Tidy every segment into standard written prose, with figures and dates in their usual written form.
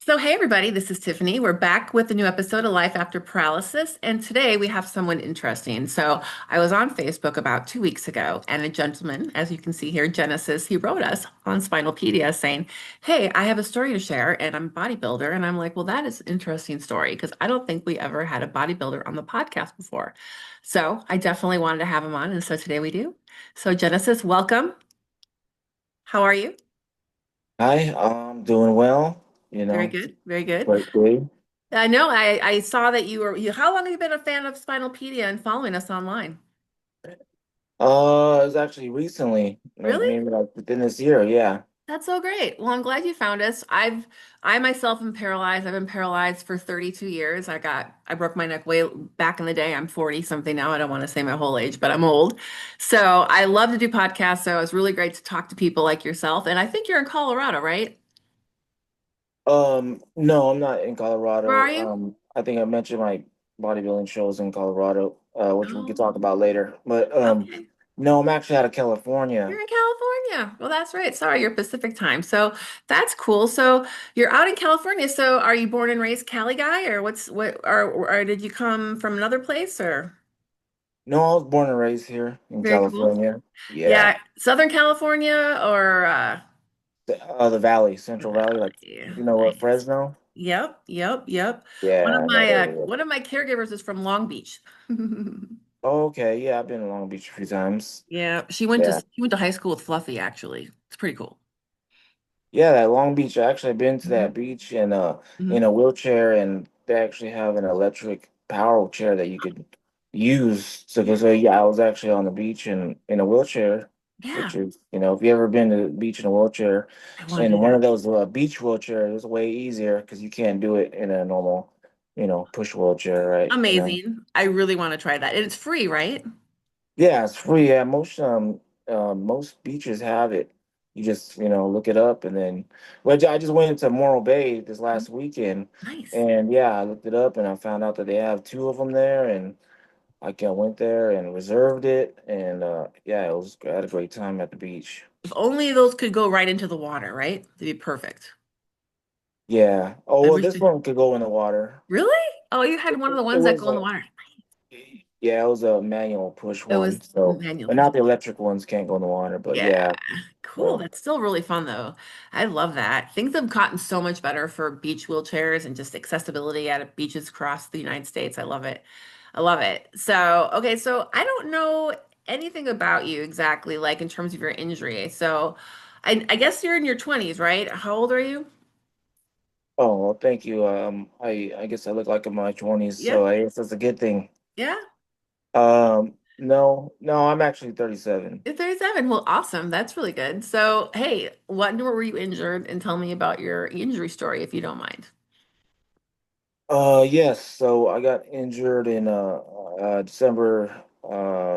So, hey everybody, this is Tiffany. We're back with a new episode of Life After Paralysis, and today we have someone interesting. So, I was on Facebook about 2 weeks ago, and a gentleman, as you can see here, Genesis, he wrote us on SPINALpedia saying, "Hey, I have a story to share, and I'm a bodybuilder." And I'm like, "Well, that is an interesting story because I don't think we ever had a bodybuilder on the podcast before." So, I definitely wanted to have him on, and so today we do. So, Genesis, welcome. How are you? Hi, doing well, Very good, very good. great day. I know. I saw that how long have you been a fan of Spinalpedia and following us online? It was actually recently, like Really? maybe like within this year, yeah. That's so great. Well, I'm glad you found us. I myself am paralyzed. I've been paralyzed for 32 years. I broke my neck way back in the day. I'm 40 something now. I don't want to say my whole age, but I'm old. So I love to do podcasts. So it's really great to talk to people like yourself. And I think you're in Colorado, right? No, I'm not in Where are Colorado. you? I think I mentioned my bodybuilding shows in Colorado, which we could talk Oh, about later. But okay. no, I'm actually out of California. You're in California. Well, that's right. Sorry, you're Pacific time. So that's cool. So you're out in California. So are you born and raised Cali guy, or or did you come from another place, or? No, I was born and raised here in Very cool. California. Yeah. Yeah, Southern California or The Valley, Central Valley, like yeah, you know what, nice. Fresno? Yep, yep, yep. Yeah, that area. One of my caregivers is from Long Beach. Oh, okay, yeah, I've been to Long Beach a few times. Yeah, Yeah. she went to high school with Fluffy actually. It's pretty cool. Yeah, that Long Beach. I actually been to Hmm. that beach and in Hmm. a wheelchair, and they actually have an electric power chair that you could use. Yeah, So yeah, I was actually on the beach and in a wheelchair, yeah. which is, if you ever been to the beach in a wheelchair, I want to and do one that. of those beach wheelchairs is way easier because you can't do it in a normal, push wheelchair, right? Amazing. I really want to try that. And it's free, right? Yeah, it's free. Yeah, most beaches have it. You just, look it up and then well, I just went to Morro Bay this Mhm. last weekend Nice. and yeah, I looked it up and I found out that they have two of them there and went there and reserved it and yeah, I had a great time at the beach. If only those could go right into the water, right? That'd be perfect. Yeah. Oh, I well, wish this they... one could go in the water. Really? Oh, you had one of the It ones that was go in the water. yeah, it was a manual push It was one. So, manual but push. not the electric ones can't go in the water, but Yeah, yeah. cool. So, That's still really fun though. I love that. Things have gotten so much better for beach wheelchairs and just accessibility at beaches across the United States. I love it. I love it. So, okay, so I don't know anything about you exactly, like in terms of your injury. So, I guess you're in your 20s, right? How old are you? oh, well, thank you. I guess I look like I'm in my 20s, Yeah. so I guess that's a good thing. Yeah. No, I'm actually 37. You're 37. Well, awesome. That's really good. So, hey, what were you injured? And tell me about your injury story if you don't mind. Yes, so I got injured in December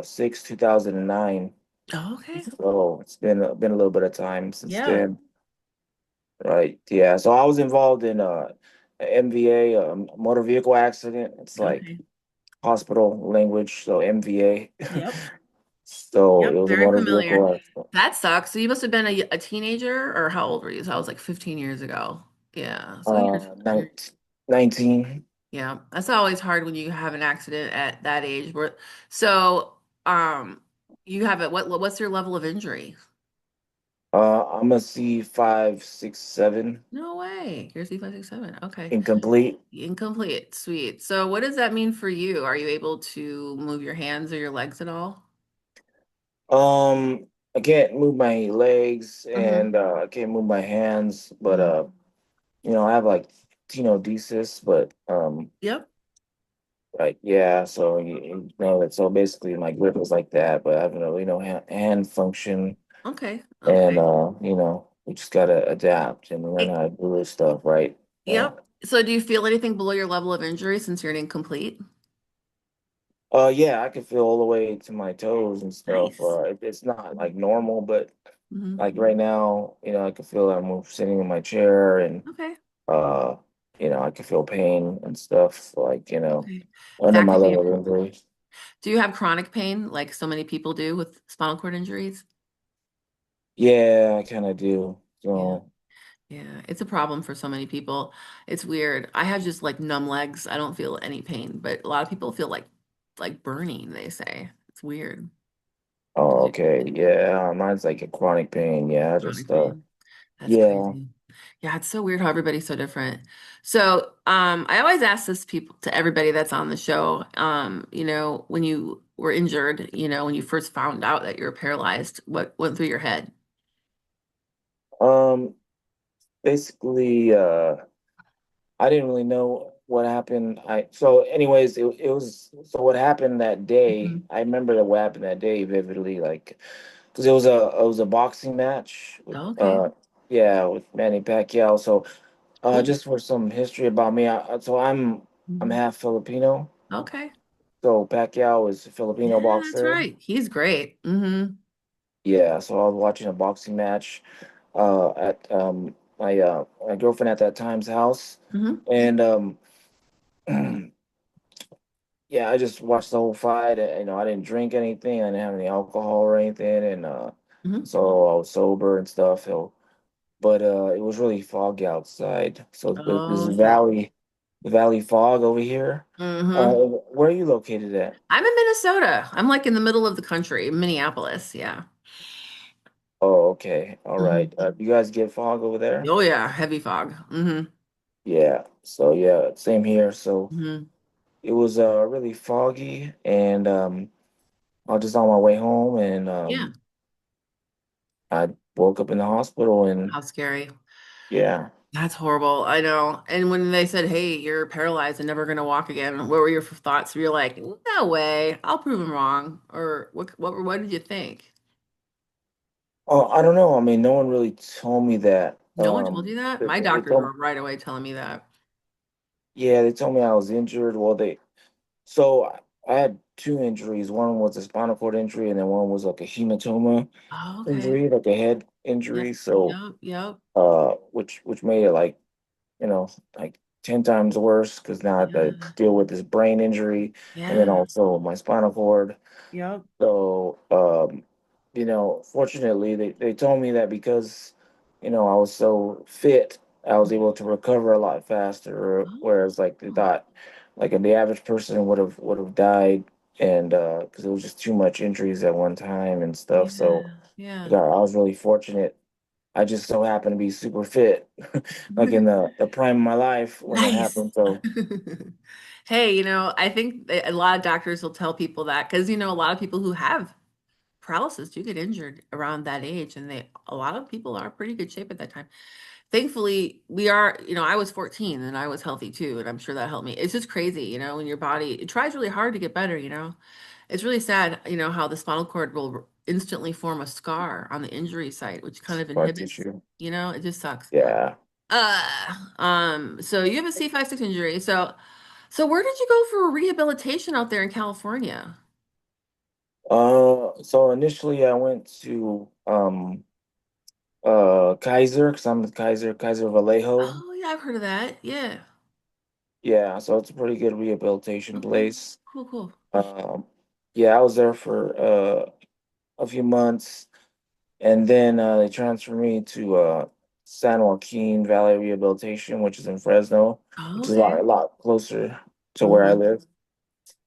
6, 2009. Oh, okay. So it's been a little bit of time since Yeah. then. Right. Yeah. So I was involved in a MVA, motor vehicle accident. It's like Okay. hospital language, so MVA. Yep. So it Yep. was a Very motor familiar. vehicle accident. That sucks. So you must have been a teenager, or how old were you? So I was like 15 years ago. Yeah. So you're 19. yeah. That's always hard when you have an accident at that age. So um you have it. What's your level of injury? I'm a C567 No way. You're C567. Okay. incomplete. Incomplete. Sweet. So what does that mean for you? Are you able to move your hands or your legs at all? I can't move my legs Mm-hmm. and I can't move my hands, but Hmm. I have like tenodesis, but Yep. like yeah, so you know that so basically my grip is like that, but I have no hand function Okay. and Okay. we just gotta adapt and learn how to do this stuff, right? Yep. So do you feel anything below your level of injury since you're an incomplete? Yeah, I can feel all the way to my toes and stuff. Nice. It's not like normal, but Hmm. like right now, I can feel I'm sitting in my chair and Okay. uh, I can feel pain and stuff like, Okay. under That my could be a level of problem. injury. Do you have chronic pain like so many people do with spinal cord injuries? Yeah, I kind of do. Yeah. So, Yeah, it's a problem for so many people. It's weird. I have just like numb legs. I don't feel any pain, but a lot of people feel like burning, they say. It's weird. Oh, Did you okay. Yeah, mine's like a chronic pain. Yeah, chronic just pain? That's yeah. crazy. Yeah, it's so weird how everybody's so different. So, I always ask this people to everybody that's on the show, when you were injured, when you first found out that you were paralyzed, what went through your head? Um, basically, I didn't really know what happened. Anyways, it was so what happened that day. Mhm. I remember that what happened that day vividly, like because it was a boxing match with Oh, okay. yeah, with Manny Pacquiao. So Cool. just for some history about me, I'm Mhm. half Filipino. Okay. So Pacquiao is a Filipino Yeah, that's boxer. right. He's great. Yeah, so I was watching a boxing match at my girlfriend at that time's house, Hmm. and yeah, I just watched the whole fight. I didn't drink anything. I didn't have any alcohol or anything, and Hmm. so I was sober and stuff. So, but it was really foggy outside. So this Oh, is okay. valley fog over here. Hmm. Where are you located at? I'm in Minnesota. I'm like in the middle of the country, Minneapolis. Yeah. Oh, okay, all right. Hmm. You guys get fog over there? Oh yeah, heavy fog. Yeah. So yeah, same here. So Hmm. it was really foggy, and I was just on my way home, and Yeah. I woke up in the hospital, and How scary. yeah. That's horrible. I know. And when they said, "Hey, you're paralyzed and never gonna walk again," what were your thoughts? You're like, "No way. I'll prove them wrong." Or what did you think? Oh, I don't know. I mean, no one really told me that. No one told you that? My They doctors told, were right away telling me that. yeah, they told me I was injured. So I had two injuries. One was a spinal cord injury, and then one was like a hematoma Oh, okay. injury, like a head Yep. injury. So, Yep. Yep. which made it like, you know, like 10 times worse because now I have to Yeah. deal with this brain injury, and then Yeah. also my spinal cord. Yep. So, fortunately, they told me that because, I was so fit, I was able to recover a lot faster. Whereas, like they Oh, thought, like the average person would have died, and because it was just too much injuries at one time and stuff. So, yeah. Yeah. I was really fortunate. I just so happened to be super fit, like in the prime of my life when that Nice. happened. So, Hey, I think that a lot of doctors will tell people that because, a lot of people who have paralysis do get injured around that age, and a lot of people are pretty good shape at that time. Thankfully, we are, I was 14 and I was healthy too, and I'm sure that helped me. It's just crazy, when your body, it tries really hard to get better. It's really sad, how the spinal cord will instantly form a scar on the injury site, which kind of scar inhibits, tissue. it just sucks. Yeah. So you have a C5-6 injury. So where did you go for rehabilitation out there in California? So initially I went to Kaiser because I'm the Kaiser Vallejo. Oh, yeah, I've heard of that. Yeah. Yeah, so it's a pretty good rehabilitation Okay. place. Cool, cool. Um, yeah, I was there for a few months, and then they transferred me to San Joaquin Valley Rehabilitation, which is in Fresno, Oh, which is a okay. lot closer to where I Hmm. live.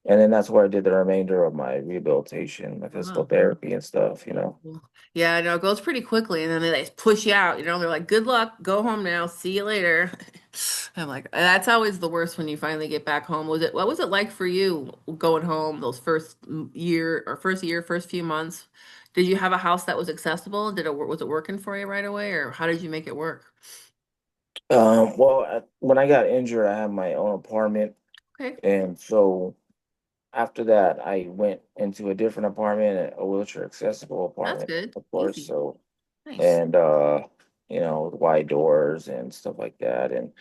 And then that's where I did the remainder of my rehabilitation, my physical Wow. therapy and stuff, you Cool, know. cool. Yeah, I know it goes pretty quickly, and then they push you out. They're like, "Good luck, go home now. See you later." I'm like, that's always the worst when you finally get back home. What was it like for you going home those first few months? Did you have a house that was accessible? Was it working for you right away, or how did you make it work? When I got injured, I had my own apartment, Okay, and so after that, I went into a different apartment, a wheelchair accessible that's apartment, good. of course. Easy. So, Nice. and with wide doors and stuff like that, and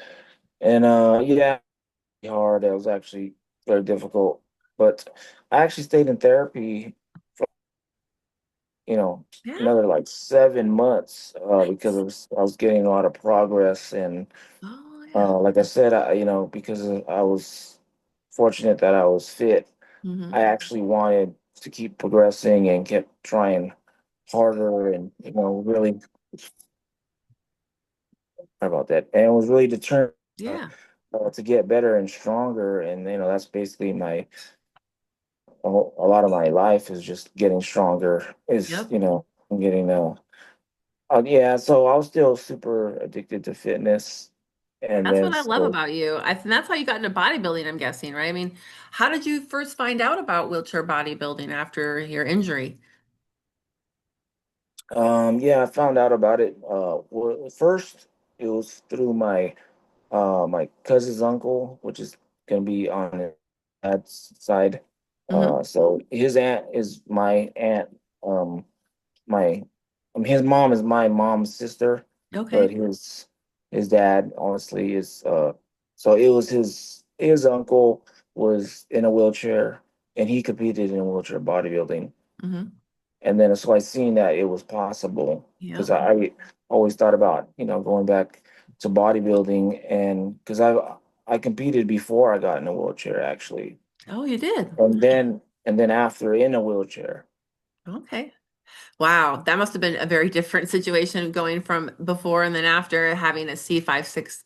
yeah, hard. It was actually very difficult, but I actually stayed in therapy for Yeah. another like 7 months because Nice. I was getting a lot of progress and Oh yeah. like I said, because I was fortunate that I was fit, Hmm. I actually wanted to keep progressing and kept trying harder and really about that, and was really determined Yeah. to get better and stronger. And that's basically a lot of my life is just getting stronger. Is Yep. I'm getting yeah. So I was still super addicted to fitness, and That's then what I love so about you. I think that's how you got into bodybuilding, I'm guessing, right? I mean, how did you first find out about wheelchair bodybuilding after your injury? yeah, I found out about it. Well, first it was through my cousin's uncle, which is gonna be on his dad's side. Hmm. So his aunt is my aunt. My his mom is my mom's sister, but Okay. his dad honestly is so it was his uncle was in a wheelchair and he competed in wheelchair bodybuilding. Hmm. And then so I seen that it was possible because Yep. I always thought about, going back to bodybuilding, and because I competed before I got in a wheelchair actually. Oh, you did. And then after in a wheelchair. Okay. Wow, that must have been a very different situation going from before and then after having a C5-6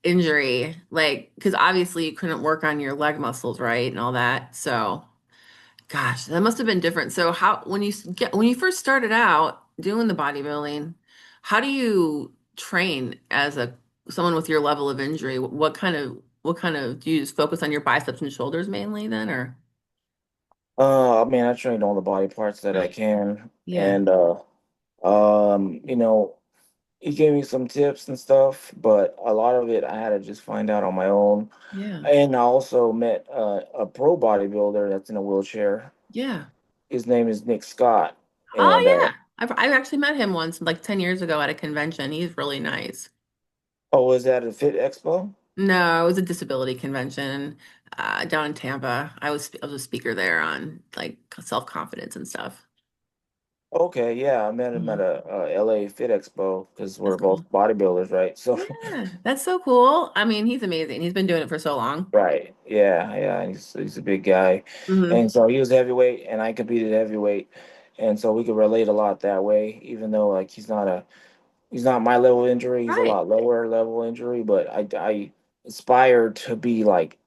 injury. Like, because obviously you couldn't work on your leg muscles, right? And all that. So, gosh, that must have been different. So, when you first started out doing the bodybuilding, how do you train as a someone with your level of injury? What kind of do you just focus on your biceps and shoulders mainly then, or? I mean, I trained all the body parts that I Right. can, Yeah. and um, you know, he gave me some tips and stuff, but a lot of it I had to just find out on my own. Yeah. And I also met a pro bodybuilder that's in a wheelchair. Yeah. His name is Nick Scott, and Oh yeah. I've actually met him once, like 10 years ago at a convention. He's really nice. oh, was that a Fit Expo? No, it was a disability convention down in Tampa. I was a speaker there on like self-confidence and stuff. Okay, yeah, I met him at Mhm. a LA Fit Expo because That's we're cool. both bodybuilders, right? So, Yeah, that's so cool. I mean, he's amazing. He's been doing it for so long. right, yeah, yeah, he's a big guy, Hmm. and so he was heavyweight, and I competed heavyweight, and so we could relate a lot that way. Even though like he's not my level injury, he's a Right. lot lower level injury, but I aspire to be like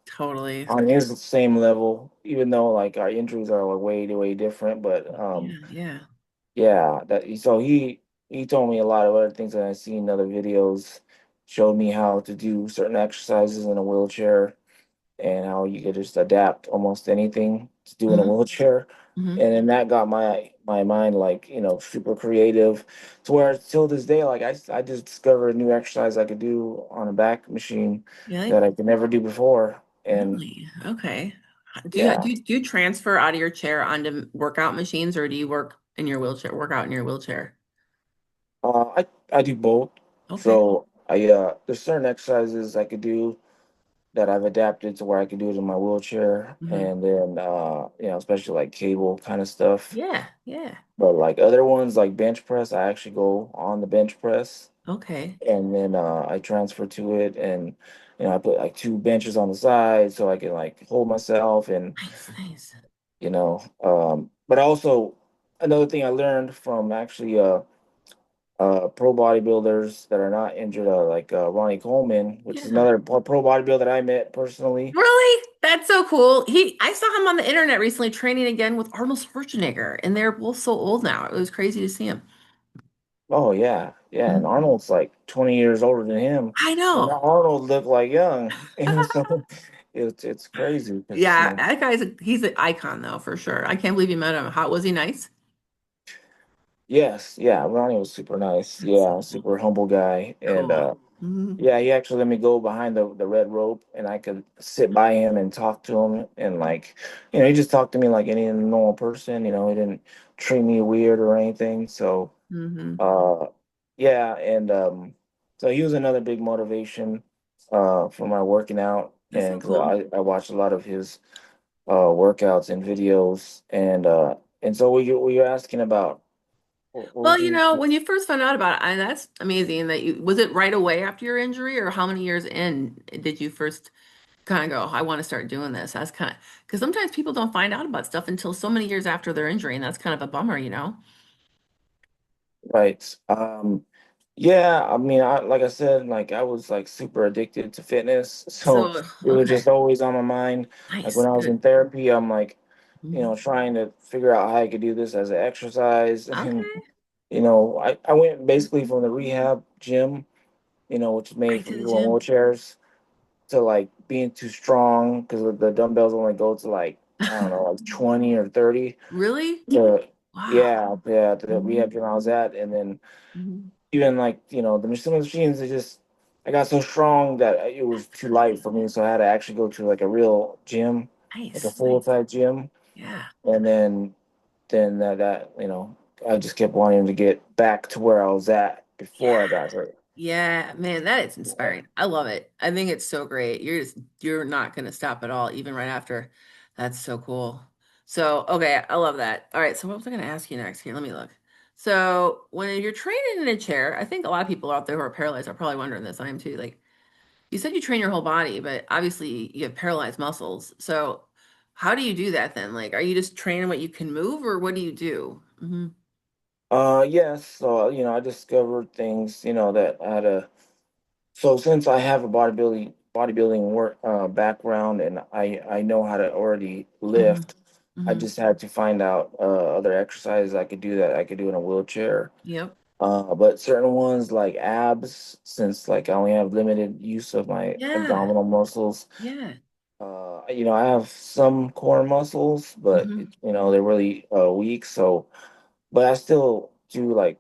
Totally. on his same level, even though like our injuries are like way different. But Yeah, yeah. yeah, so he told me a lot of other things that I seen in other videos, showed me how to do certain exercises in a wheelchair and how you could just adapt almost anything to do in a Hmm. wheelchair. Hmm. And then that got my mind like, super creative to where till this day, like I just discovered a new exercise I could do on a back machine Yeah, that I could never do before. And really? Okay. yeah, Do you transfer out of your chair onto workout machines or do you work out in your wheelchair? I do both. Okay. So there's certain exercises I could do that I've adapted to where I could do it in my wheelchair, Hmm. and then especially like cable kind of stuff. Yeah, yeah. But like other ones like bench press, I actually go on the bench press Okay. and then I transfer to it, and I put like two benches on the side so I can like hold myself, and Nice, nice. but also another thing I learned from actually pro bodybuilders that are not injured, like Ronnie Coleman, which is Yeah. another pro bodybuilder that I met personally. Really? That's so cool. I saw him on the internet recently training again with Arnold Schwarzenegger, and they're both so old now. It was crazy to see him. Oh yeah, yeah, and Mhm. Arnold's like 20 years older than him, I and know. Arnold looked like young, and so it's crazy because Yeah, he's an icon though, for sure. I can't believe you met him. How was he nice? yes, yeah, Ronnie was super nice, That's so yeah, cool. super humble guy, and Cool. Hmm. yeah, he actually let me go behind the red rope, and I could sit by him and talk to him, and like, he just talked to me like any normal person, he didn't treat me weird or anything, so. Hmm. Uh, yeah, and so he was another big motivation for my working out, That's and so because cool. I watched a lot of his workouts and videos, and so what you're asking about, what Well, would you? when you first found out about it, that's amazing that was it right away after your injury, or how many years in did you first kind of go, I want to start doing this? That's kind of because sometimes people don't find out about stuff until so many years after their injury, and that's kind of a bummer. Right. Yeah, I mean, like I said, like I was like super addicted to fitness, so So, it was okay. just always on my mind. Like when Nice. I was Good. in therapy, I'm like, Mhm. trying to figure out how I could do this as an exercise, and Okay. I went basically from the rehab gym, which is made Right for to the people in gym. wheelchairs, to like being too strong because the dumbbells only go to like I don't know, like 20 or 30. Really? To Wow. yeah, to the rehab Mhm. gym I was at, and then Mhm. even like some of the machines, they just I got so strong that it was too light for me, so I had to actually go to like a real gym, like a Nice. full size gym, Yeah. and then I just kept wanting to get back to where I was at before I Yeah. got hurt. Yeah, man, that is Yeah. inspiring. I love it. I think it's so great. You're not going to stop at all, even right after. That's so cool. So, okay, I love that. All right, so what was I going to ask you next? Here, let me look. So, when you're training in a chair, I think a lot of people out there who are paralyzed are probably wondering this. I am too. Like, you said you train your whole body, but obviously you have paralyzed muscles. So, how do you do that then? Like, are you just training what you can move, or what do you do? Hmm. Yes. So, I discovered things, that I had a so since I have a bodybuilding work background, and I know how to already Hmm. lift, I Hmm. just had to find out other exercises I could do that I could do in a wheelchair. Yep. But certain ones like abs, since like I only have limited use of my Yeah. abdominal muscles, Yeah. I have some core muscles, but Hmm. they're really weak. So, but I still do like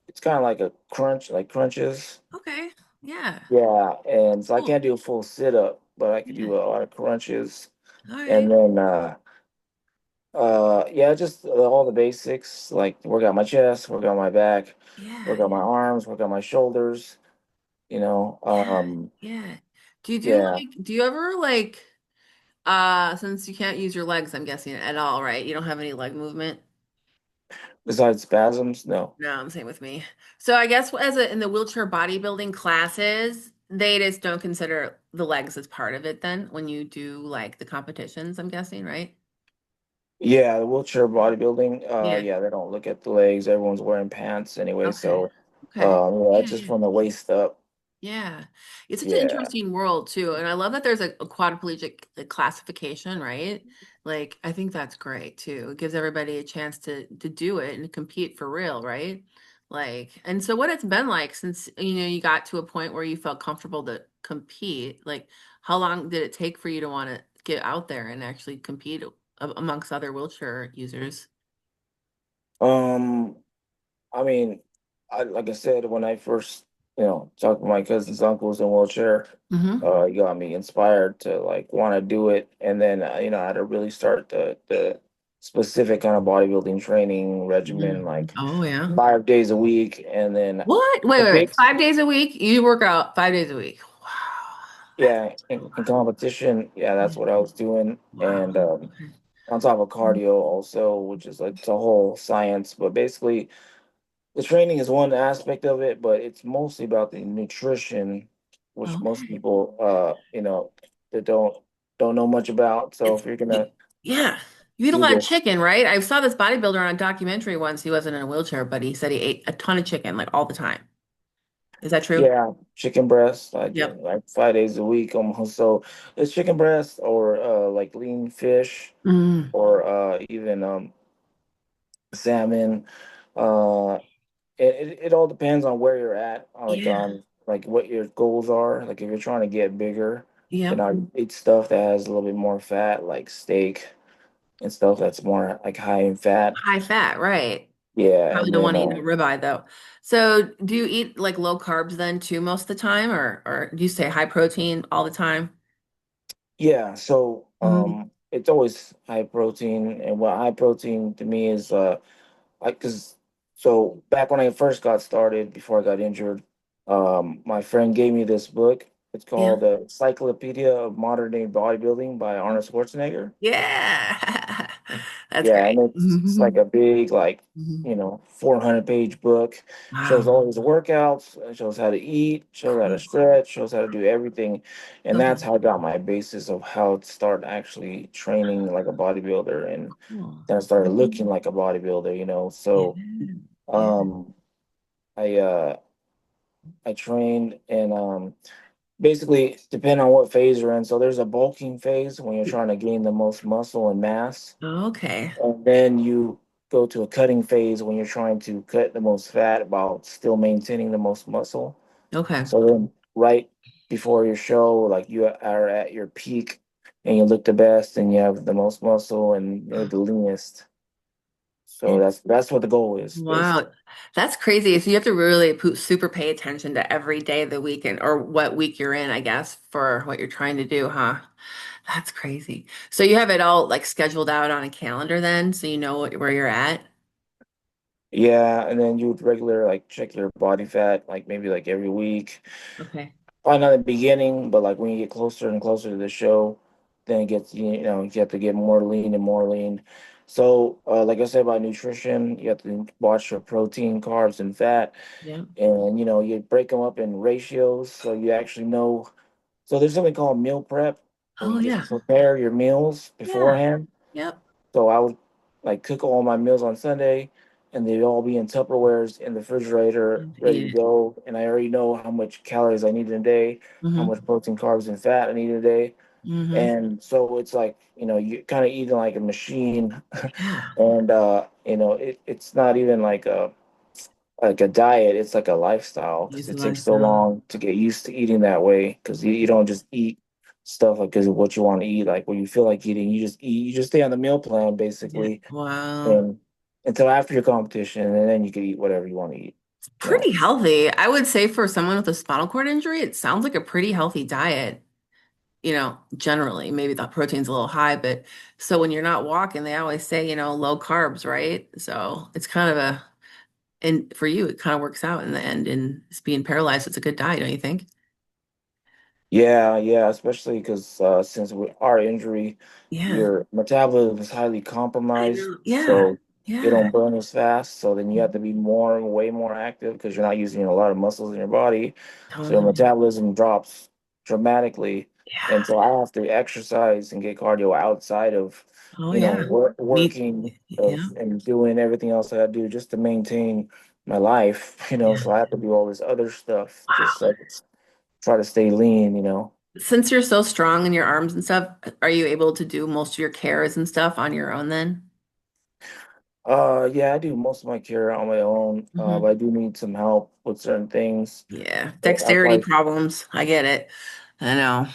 it's kind of like a crunch, like crunches. Okay. Yeah. Yeah, and so I Cool. can't do a full sit up, but I could Yeah. do a lot of crunches, All right. and then yeah, just all the basics, like work out my chest, work out my back, Yeah. work out my arms, work out my shoulders. You know, Yeah. um, Yeah. yeah. Do you ever like since you can't use your legs, I'm guessing at all, right? You don't have any leg movement? Besides spasms, no. No, I'm same with me. So I guess in the wheelchair bodybuilding classes, they just don't consider the legs as part of it then when you do like the competitions, I'm guessing, right? Yeah, the wheelchair bodybuilding, Yeah. yeah, they don't look at the legs. Everyone's wearing pants anyway, Okay. so Okay. yeah, Yeah, it's just yeah. from the waist up. Yeah. It's such an Yeah. interesting world too. And I love that there's a quadriplegic classification, right? Like I think that's great too. It gives everybody a chance to do it and compete for real, right? Like, and so what it's been like since you got to a point where you felt comfortable to compete, like how long did it take for you to want to get out there and actually compete amongst other wheelchair users? Um, I mean, like I said, when I first, talked to my cousin's uncles in wheelchair, Hmm. he got me inspired to like want to do it, and then I had to really start the specific kind of bodybuilding training regimen, like Oh yeah. 5 days a week, and then What? the Wait. big, 5 days a week? You work out 5 days a week. Wow. yeah, in competition, yeah, that's Yeah. what I was doing, Wow. and Okay. on top of Mhm. cardio also, which is like the whole science, but basically. The training is one aspect of it, but it's mostly about the nutrition, which most Okay. people, that don't know much about. So It's if you're gonna yeah. You eat a do lot of this, chicken, right? I saw this bodybuilder on a documentary once. He wasn't in a wheelchair, but he said he ate a ton of chicken like all the time. Is that true? yeah, chicken breast, I do Yep. like 5 days a week almost. So it's chicken breast or like lean fish Mm, or even salmon. Uh, it all depends on where you're at, yeah. on like what your goals are. Like if you're trying to get bigger, then Yep. I eat stuff that has a little bit more fat, like steak and stuff that's more like high in fat. High fat, right. Yeah, Probably and don't then want to eat no ribeye though. So do you eat like low carbs then too most of the time, or do you say high protein all the time? yeah, so Mhm. it's always high protein, and what high protein to me is like because so back when I first got started before I got injured, my friend gave me this book. It's Yeah. called the Encyclopedia of Modern Day Bodybuilding by Arnold Schwarzenegger. Yeah. That's Yeah, and great. it's like a big, like, Mhm. 400-page book. Shows Wow. all his workouts, shows how to eat, shows how to Cool. stretch, shows how to do everything. And that's Okay. how I got my basis of how to start actually training like a bodybuilder. And Cool. then I started looking like a bodybuilder. Yeah. So Yeah. um I I trained and basically depending on what phase you're in. So there's a bulking phase when you're trying to gain the most muscle and mass. Okay. And then you go to a cutting phase when you're trying to cut the most fat while still maintaining the most muscle. Okay. So then right before your show, like you are at your peak and you look the best and you have the most muscle and you're the leanest. So that's what the goal is, basically. Wow, that's crazy. So you have to really super pay attention to every day of the week and or what week you're in, I guess, for what you're trying to do, huh? That's crazy. So you have it all like scheduled out on a calendar then, so you know where you're at? Yeah, and then you would regular like check your body fat like maybe like every week. Okay. Probably not in the beginning, but like when you get closer and closer to the show, then it gets you have to get more lean and more lean. So like I said about nutrition, you have to watch your protein, carbs, and fat, Yeah. and you break them up in ratios so you actually know. So there's something called meal prep where Oh you just yeah. prepare your meals Yeah. beforehand. Yep. So I would like cook all my meals on Sunday and they'd all be in Tupperwares in the refrigerator, ready to Eat it. go. And I already know how much calories I need in a day, how Mm-hmm. much protein, carbs, and fat I need in a day. Mm-hmm. And so it's like, you kind of eating like a machine. Yeah. And it's not even like a diet, it's like a lifestyle because Use it the takes so lifestyle. long to get used to eating that way because you don't just eat stuff like because of what you want to eat, like when you feel like eating, you just eat, you just stay on the meal plan Yeah. basically, Wow. and until after your competition, and then you can eat whatever you want to eat. Pretty healthy. I would say for someone with a spinal cord injury, it sounds like a pretty healthy diet. Generally, maybe the protein's a little high, but so when you're not walking, they always say, low carbs, right? So it's kind of and for you, it kind of works out in the end. And it's being paralyzed, it's a good diet, don't you think? Yeah, yeah, especially because since with our injury, Yeah, your metabolism is highly I compromised, know. Yeah, so you yeah, don't burn as fast. So then you have to be way more active because you're not using a lot of muscles in your body. So your totally. metabolism drops dramatically. And Yeah. so I have to exercise and get cardio outside of, Oh, yeah. Me, working yeah. and doing everything else that I do just to maintain my life. Yeah. So I have to do all this other stuff just Wow. like try to stay lean. Since you're so strong in your arms and stuff, are you able to do most of your cares and stuff on your own then? Yeah, I do most of my care on my own, but Hmm. I do need some help with certain things. Yeah. But I Dexterity probably, problems. I get it. I know.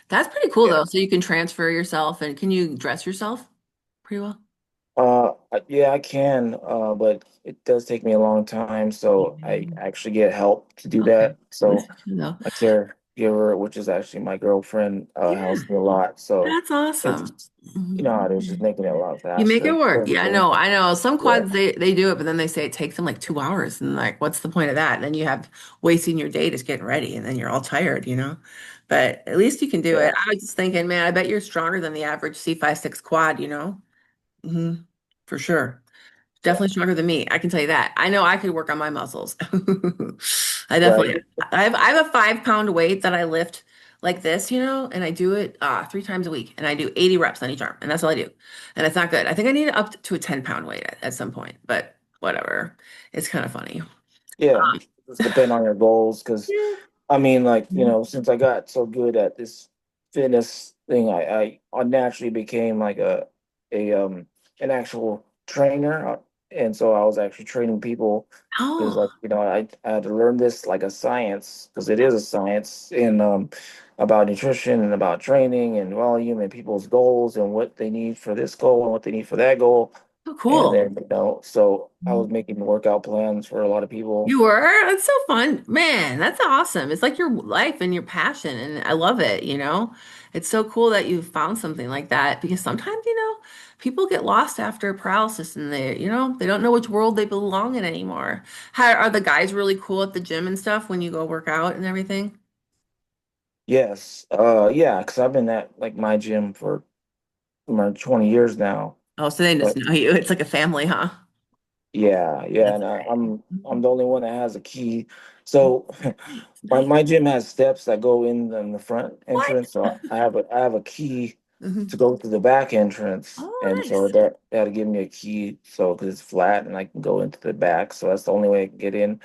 That's pretty cool yeah, though. So you can transfer yourself and can you dress yourself pretty well? yeah, I can, but it does take me a long time, so I Mhm. actually get help to do Okay. that. At least So you know. my caregiver, which is actually my girlfriend, Yeah, helps me a lot. So that's awesome. it's, it's just Mhm. making it a lot You make it faster. work. Yeah, I know. I know. Some Yeah, quads they do it, but then they say it takes them like 2 hours. And like, what's the point of that? And then you have wasting your day just getting ready and then you're all tired. But at least you can do it. yeah, I was just thinking, man, I bet you're stronger than the average C56 quad. Hmm. For sure. yeah, Definitely stronger than me. I can tell you that. I know I could work on my muscles. I definitely, right. I have a 5 pound weight that I lift like this, and I do it 3 times a week and I do 80 reps on each arm and that's all I do. And it's not good. I think I need it up to a 10 pound weight at some point, but whatever. It's kind of funny. Yeah, just depend on your goals because Yeah. I mean, like, Mhm. since I got so good at this fitness thing, I naturally became like a an actual trainer. And so I was actually training people because Oh, like, I had to learn this like a science because it is a science in about nutrition and about training and volume and people's goals and what they need for this goal and what they need for that goal. so And cool. then, so I was making workout plans for a lot of people. You were? That's so fun. Man, that's awesome. It's like your life and your passion, and I love it. It's so cool that you found something like that because sometimes, people get lost after paralysis and they don't know which world they belong in anymore. How are the guys really cool at the gym and stuff when you go work out and everything? Yes. Yeah, because I've been at like my gym for around 20 years now. Oh, so they just But know you. It's like a family, huh? yeah, yeah, That's and great. I'm the only one that has a key. So Nice, nice. my gym has steps that go in the front What? entrance. So I have a key to Mhm. go to the back entrance, Oh, and so nice. they had to give me a key so because it's flat and I can go into the back. So that's the only way I can get in.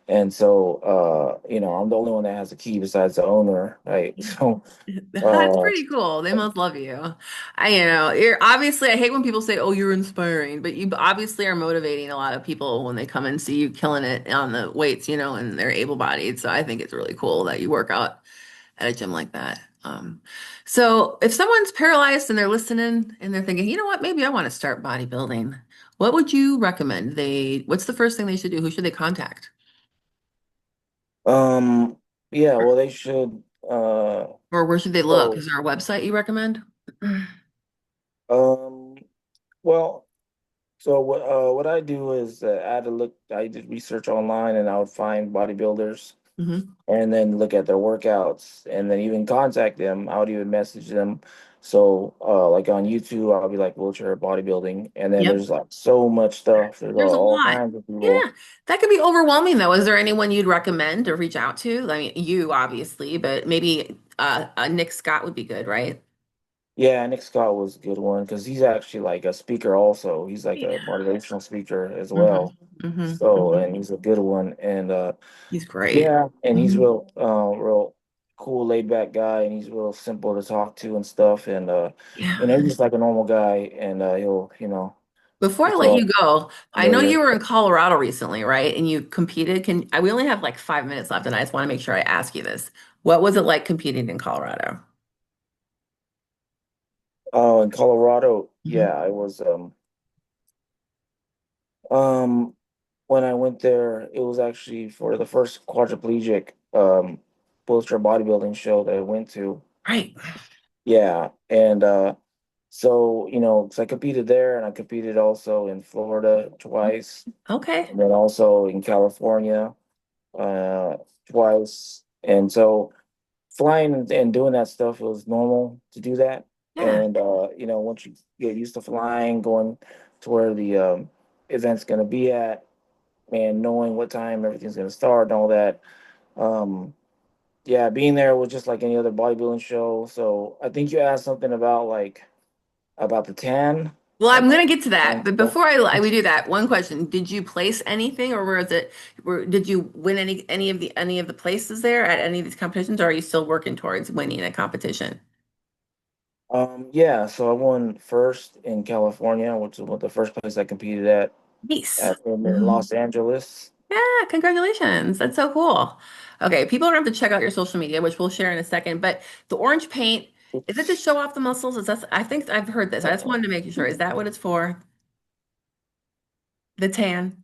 And so, I'm the only one that has a key besides the owner, right? So, That's uh, pretty cool. They must love you. You're obviously, I hate when people say, "Oh, you're inspiring," but you obviously are motivating a lot of people when they come and see you killing it on the weights, and they're able-bodied. So I think it's really cool that you work out at a gym like that. So if someone's paralyzed and they're listening and they're thinking, you know what, maybe I want to start bodybuilding, what would you recommend? What's the first thing they should do? Who should they contact? um, yeah, well, they should. Or where should they look? Is So, there a website you recommend? um, well, so what I do is I had to look. I did research online, and I would find bodybuilders, Hmm. and then look at their workouts, and then even contact them. I would even message them. So, like on YouTube, I'll be like wheelchair bodybuilding, and then Yep. there's like so much stuff. There's There's a all lot. kinds of people. Yeah, that could be overwhelming though. Is there anyone you'd recommend or reach out to? I mean, you obviously, but maybe Nick Scott would be good, right? Yeah, Nick Scott was a good one because he's actually like a speaker also. He's like a Yeah. motivational speaker as Hmm. well. Hmm. So, Hmm. and he's a good one. And He's great. yeah, and he's Hmm. real cool, laid back guy, and he's real simple to talk to and stuff. And Yeah. he's just like a normal guy, and he'll, Before I it's let you all go, I know you familiar. were in Colorado recently, right? And you competed. We only have like 5 minutes left, and I just want to make sure I ask you this. What was it like competing in Colorado? Oh, in Colorado, yeah, Hmm. I was um when I went there, it was actually for the first quadriplegic Bodybuilder bodybuilding show that I went to. Right. Yeah, and so so I competed there, and I competed also in Florida twice, Okay. and then also in California uh twice. And so flying and doing that stuff, it was normal to do that. Yeah. And once you get used to flying, going to where the event's going to be at, and knowing what time everything's going to start and all that. Um, yeah, being there was just like any other bodybuilding show. So I think you asked something about about the tan, Well, I'm like gonna get to that, tan but stuff. before we do that, one question: did you place anything, or did you win any of the places there at any of these competitions, or are you still working towards winning a competition? Yeah, so I won first in California, which is the first place I competed Nice. in Mhm. Los Angeles. Yeah, congratulations. That's so cool. Okay, people are gonna have to check out your social media, which we'll share in a second. But the orange paint, is it to It's show off the muscles? I think I've heard this. I just wanted to make sure. Is that what it's for? The tan?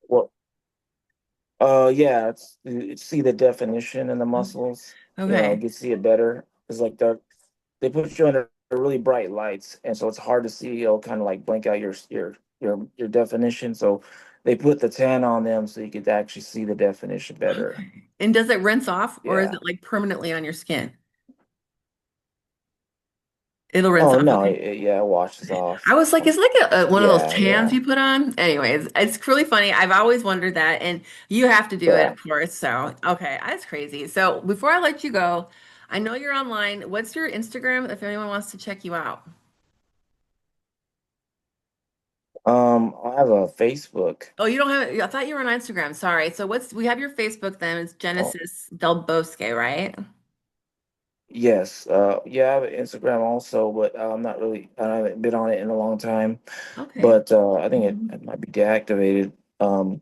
well, yeah, it's see the definition in the muscles. You Okay. can see it better. It's like they put you under really bright lights, and so it's hard to see. It'll kind of like blank out your definition. So they put the tan on them so you could actually see the definition better. Okay. And does it rinse off, or is Yeah. it like permanently on your skin? It'll rinse Oh off. no, Okay. yeah, it washes Okay. I off. was like, it's like one of those Yeah, tans yeah, you put on. Anyways, it's really funny. I've always wondered that, and you have to do it, yeah. of course. So, okay, that's crazy. So, before I let you go, I know you're online. What's your Instagram if anyone wants to check you out? I have a Facebook. Oh, you don't have it. I thought you were on Instagram. Sorry. So, we have your Facebook then. It's Oh, Genesis Del Bosque, right? yes. Yeah, I have an Instagram also, but I'm not really. I haven't been on it in a long time. Okay. But I think it might be deactivated. Um,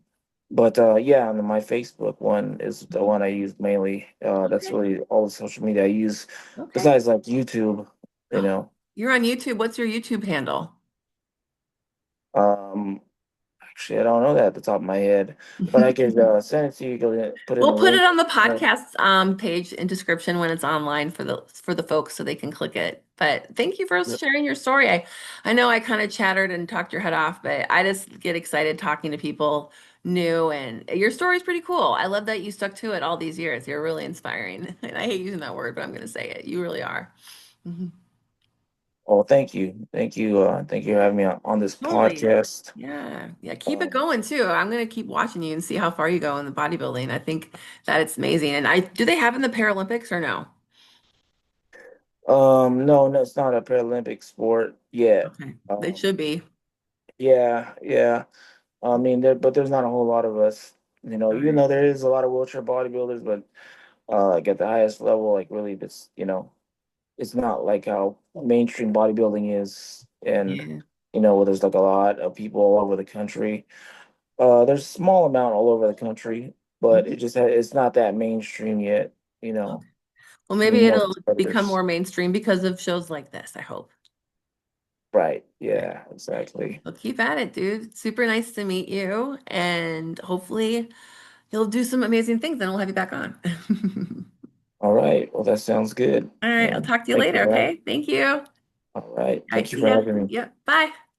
but yeah, and my Facebook one is the one I use mainly. That's Okay. really all the social media I use, Okay. besides like YouTube. You know, You're on YouTube. What's your YouTube handle? um, actually, I don't know that at the top of my head, but I could send it to you. Put in We'll the put it link. on the Uh, podcast page and description when it's online for the folks so they can click it. But thank you for sharing your story. I know I kind of chattered and talked your head off, but I just get excited talking to people new and your story is pretty cool. I love that you stuck to it all these years. You're really inspiring. And I hate using that word, but I'm going to say it. You really are. Mhm. oh, thank you, thank you for having me on this Totally. podcast. Yeah. Yeah. Keep it Um, going too. I'm going to keep watching you and see how far you go in the bodybuilding. I think that it's amazing. And do they have in the Paralympics or no? no, no, it's not a Paralympic sport yet. Okay. They Um, should be. yeah, yeah. I mean, there's not a whole lot of us. All Even right. though there is a lot of wheelchair bodybuilders, but like at the highest level, like really, it's not like how mainstream bodybuilding is, and Yeah. where there's like a lot of people all over the country. There's a small amount all over the country, but Mhm. it's not that mainstream yet. You Okay. know, Well, you need maybe more it'll become competitors. more mainstream because of shows like this, I hope. Right. Right. Yeah, exactly. Well, keep at it, dude. Super nice to meet you. And hopefully you'll do some amazing things and we'll have you back on. All right. Well, that sounds good. All right. I'll And talk to you thank you later. for having. Okay. Thank you. All All right. right. Thank you See for ya. having me. Yep. Bye.